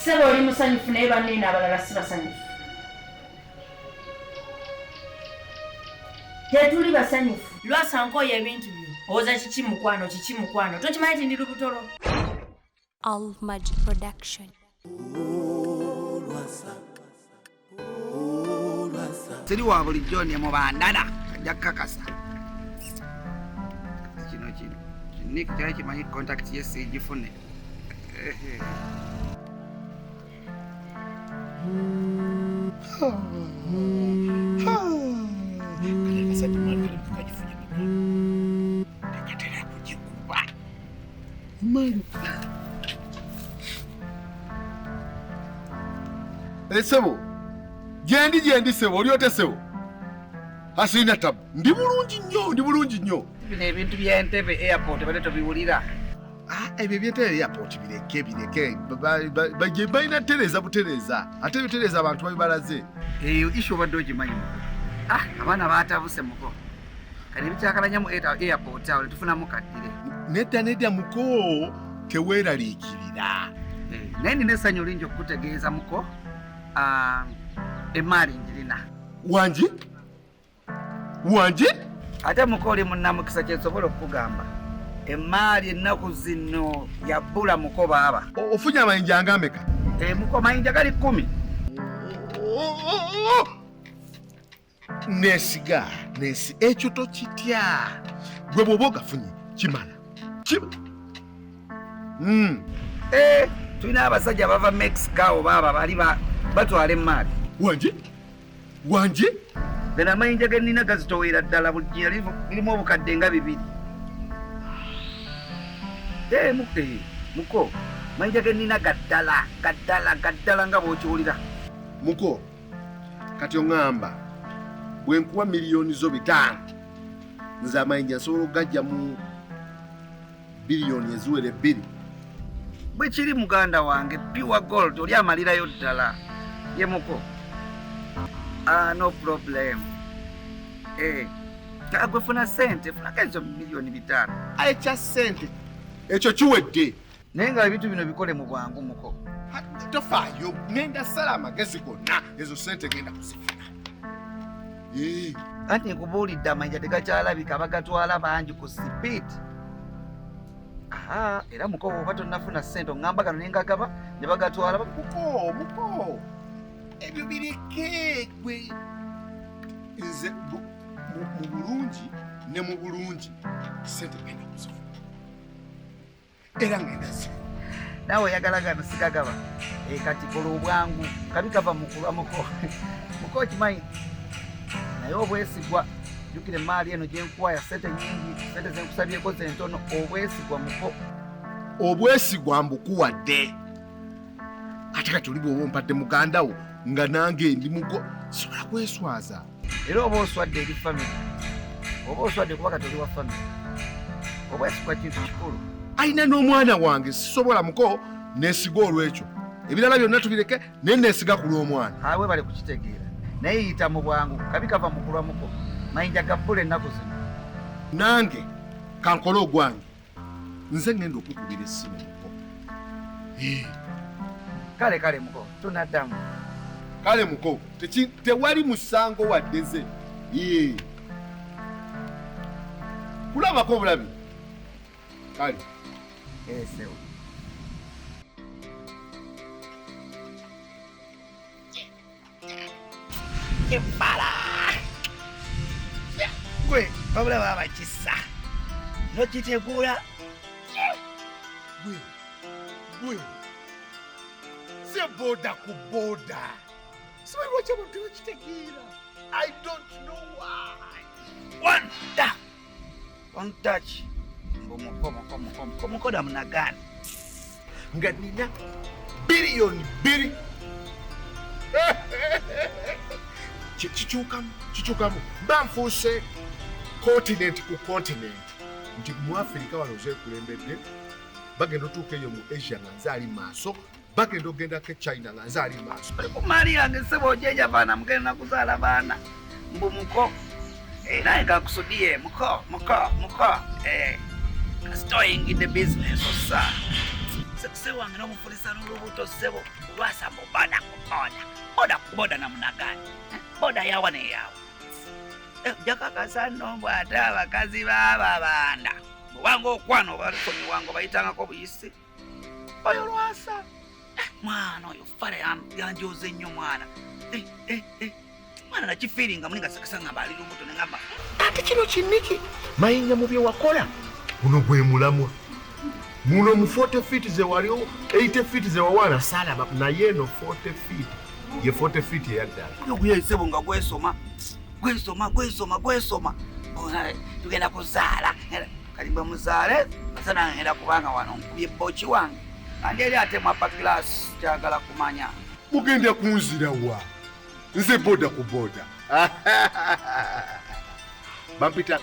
Sebo oli musanyufu naye banne abalala si basanyufu. Tetuli basanyufu. Lwasa nkoye ebintu byo. Oza kiki mukwano. Tokimanyi nti ndi lubutolo. ALMAGIC production. Siri wa bulijjo ne mu bandana ajja kakasa. Kino Nick kyali kimanyi contact ye sigifune. Sebo, jendi sebo, olyote sebo. Asina tabu. Ndi bulungi nnyo. Bino ebintu by'Entebbe airport baleto biwulira. Ebyo by'Entebbe airport bireke. Baje balina tereza butereza. Ate bitereza abantu babibalaze. Isho badde ogimanyi muko. Abaana baatabuse muko. Kali bikyakalanya mu airport awo tufunamu kaddire. Nedda muko teweeraliikirira. Neni nesanyu lingi okutegeeza muko. Emaali njirina. Wanje? Ate muko oli munnamukisa kyensobola okugamba. Emaali ennaku zino yabbula muko baaba. Ofunye amayinja angameka? Muko mayinja gali 10. Nesi ekyo tokitya. Gwe bw'oba ogafunye kimala. Tulina abasajja bava Mexico baaba bali batwala emaali. Wanje? Bena amayinja ge nnina gazitoweera ddala buli lirimu obukadde nga 2. Muko mayinja ge nnina gaddala nga bw'okiwulira. Muko kati oŋŋamba bwe nkuwa miliyoni zo 5 nze amayinja nsobola okugajja mu biliyoni eziwere 2. Bwe kiri muganda wange pure gold oli amalirayo ddala ye muko. No problem. Kagwe funa sente funaka ezo miliyoni 5. Ekya sente ekyo kiwedde. Naye nga ebintu bino bikole mu bwangu muko. Tofaayo ngenda sala amagezi gonna ezo sente genda kuzifuna. Anti nkubuulidde amayinja tegakyalabika bagatwala bangi ku sipiiti. Era muko oba tonnafuna sente oŋŋamba gano ne ngagaba ne bagatwala. Muko ebyo bireke gwe. Nze mu bulungi ne mu bulungi sente genda kuzifuna. Era ngenda zifuna. Nawe oyagala gano sigagaba. Kati kola obwangu kabi kava mukulwa muko. Muko kimanyi naye obwesigwa jukire emaali eno gyenkuwaya sente nyingi, sente zenkusabyeko zentono. Obwesigwa muko. Obwesigwa mbukuwadde. Ate kati oli bw'oba ompadde mugandawo nga nange ndi muko sobola kweswaza. Era oba oswadde eri family. Oba oswadde kuba kati oli wa family. Obwesigwa kintu kikulu. Ayina n'omwana wange sisobola muko neesiga olw'ekyo. Ebirala byonna tubireke naye neesiga ku lw'omwana. Awe bali kukitegeera. Naye yita mu bwangu kabi kava mu kulwa muko. Mayinja gabbula ennaku zino. Nange kankole ogwange. Nze ngenda okukubira essimu muko. Kale muko tunaddamu. Kale muko tewali musango wadde nze. Kulabako obulabi. Kale. Sewo. Impala! Gwe, babula baba kisa. Nokitegula. Gwe. Se boda ku boda. So wacha mtu okitegeera. I don't know why. One touch. Mukoda munagani. Nga nina biliyoni 2. Kikyukamu. Banfuuse continent ku continent. Nti mu Africa wano zeekulembedde. Bagenda otuuka eyo mu Asia nga nze ali maaso. Bagenda ogendako China nga nze ali maaso. Maali yange sebo ojeja baana mugenda nakuzaala baana. Mbu muko. Naye kakusudie muko. Staying in the business, sir. Se wange n'omufulisa n'olubuto ssebo Lwasa boda kuboda namuna gani? Boda yawa neyawa. Jakakasa nno bw'ate abakazi b'ababanda bwanga okwana obaliko miwango bayitangako buyisi. Oyo Lwasa mwana oyo fala yanjoze nnyo mwana. Mwana nakifiiringa muli nga sakasa ngamba ali lubuto ne ngamba ate kino kiniki mayinja mu bye wakola. Guno gwe mulamwa. Muno mu 40 feet ze waliwo 80 feet ze wawana salaba naye no 40 feet. Ye 40 feet yaddala. Oguyesebo nga gwesoma. Tugenda kuzaala. Kalimba muzaale asana ngenda kubanga wano nkubye bochi wange. Andi eri ate mwapa glass kyagala kumanya. Mugenda kunzira wa? Nze boda ku boda. Bampita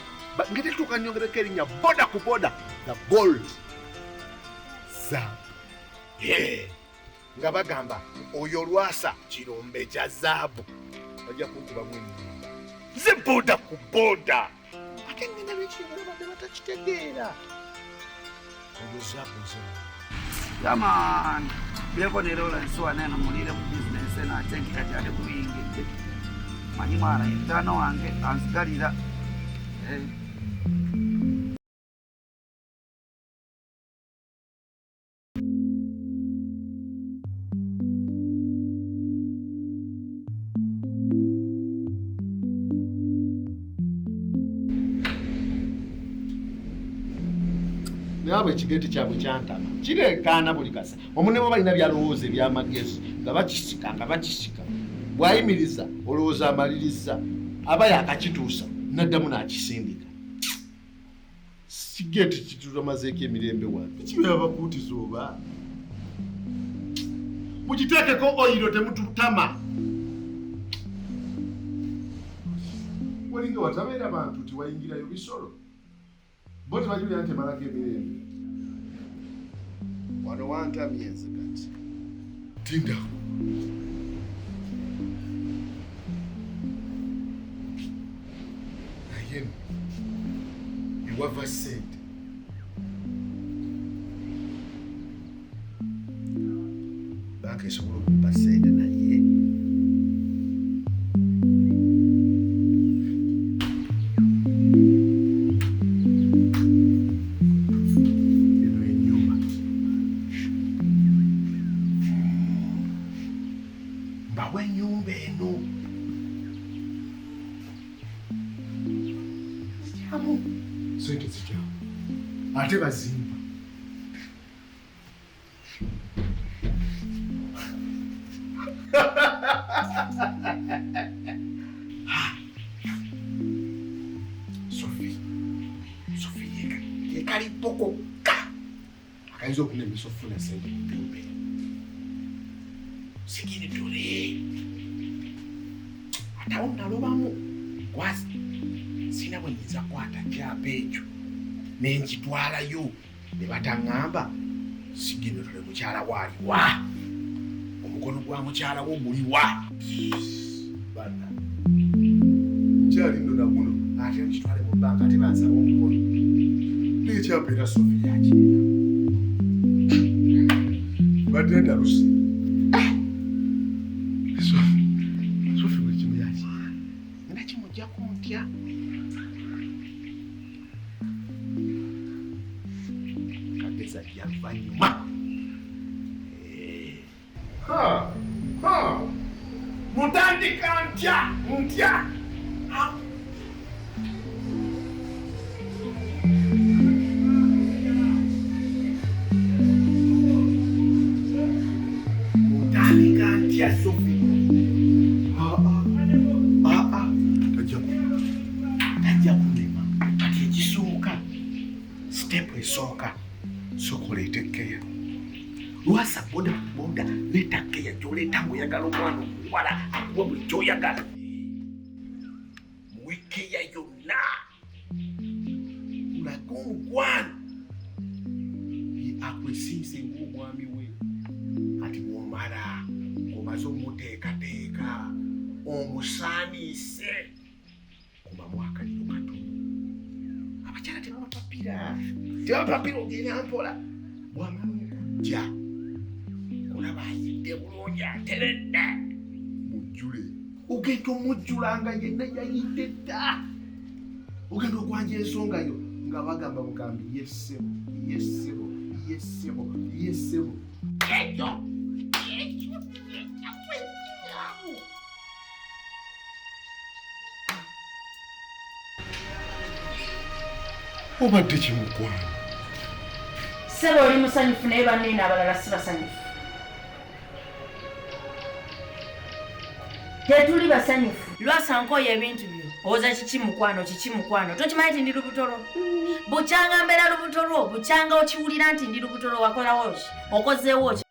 ngete tukanyongereka erinnya boda ku boda the gold. Nga bagamba oyo Lwasa kirombe kya zaabu. Bajja kunkuba mwini. Nze boda ku boda. Ate ngenda bikingala badde batakitegeera. Oyo zaabu nze. Come on. Byeko ne Lawrence wanena mulire mu business ena atenkika kyali kubiyingidde. Manyi mwana yetano wange ansigalira. Nawe ekigeti kyabwe kyantama kireekaana buli kasa omunemo balina byalowooza ebyamagezi nga bakisika bw'ayimiriza olowooza amaliriza aba yakakituusa naddamu n'akisindika. Kigeti kitulamazeeko emirembe wange kibeera bakuutiza oba mukiteekeko oyiro temututama. Walinga watabeera bantu tiwayingirayo bisolo bo tebajulira nti emalako emirembe. Wano wantamye nze kati tinda naye ewava ssente banka esobola okumpa ssente naye sente zijja ate bazimba. Sophie yekali pokoka akayinza okunemesa okufuna sente mupimbe sikini tule atawo nalobamu kwazi sina bwe nyinza kwata kyapa ekyo nenkitwalayo ne bataŋŋamba siginotole mukyala waaliwa omukono gwa mukyala wo guliwa bana kyali nno naguno ate nkitwale mu bbanka ate bansaba omukono nekyapa era Sophie yakirina badde ndalusi Sophie buli kimu yakirina nga kimugjaku ntya. Yaluvannyuma mutandika ntya Sophie tajja kunema kati ekisooka step esooka sokola etekkeya Lwasa boda leeta kkeya gy'oleeta ng'oyagala omwana omuwala akuwa buli ky'oyagala muwe kkeya yonna mulage omukwano ye akwesiise ng'omwami we kati bw'omala ng'omaze omuteekateeka omusaaniise kubamu akaliro katono. Abakyala tebabapapira ogenda mpola bwamala jja olaba ayidde bulungi ateredde mujjule ogenda omujjulanga yenna yayidde dda ogenda okwanja ensonga yo nga bagamba bugambi yessebo yessebo yessebo yessebo ekyo obadde kimukwana Sebo oli musanyufu naye banne abalala si basanyufu. Tetuli basanyufu. Lwasa nkoye ebintu byo. Oza kiki mukwano. Tokimanyi nti ndi lubutolo. Bukyanga mbeera lubutolo. Bukyanga okiwulira nti ndi lubutolo wakolawo ki? Okozeewo ki?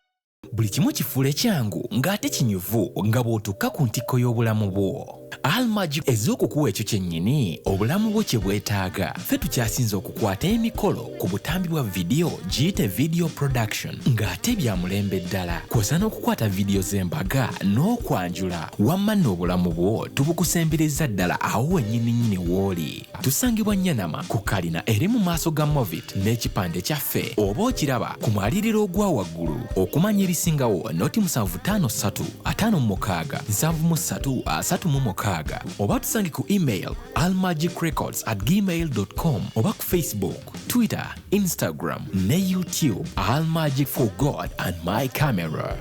Buli kimu kifuule kyangu ng'ate kinyuvu nga bw'otukka ku ntikko y'obulamu bwo. ALMAGIC ez'okukuwa ekyo kyennyini obulamu bwo kye bwetaaga. Ffe tukyasinze okukwata emikolo ku butambi bwa vidiyo giyite video production ng'ate bya mulembe ddala. Kw'osa n'okukwata vidiyo z'embaga n'okwanjula wamma n'obulamu bwo tubukusembereza ddala awo wennyininyini w'oli. Tusangibwa Nyanama ku kalina eri mu maaso ga Movit n'ekipande kyaffe oba okiraba ku mwaliriro ogwa waggulu. Okumanya ebisingawo noti 753 56 73 36 oba tusange ku email almagicrecords@gmail.com oba ku Facebook, Twitter, Instagram ne YouTube. ALMAGIC for God and my camera.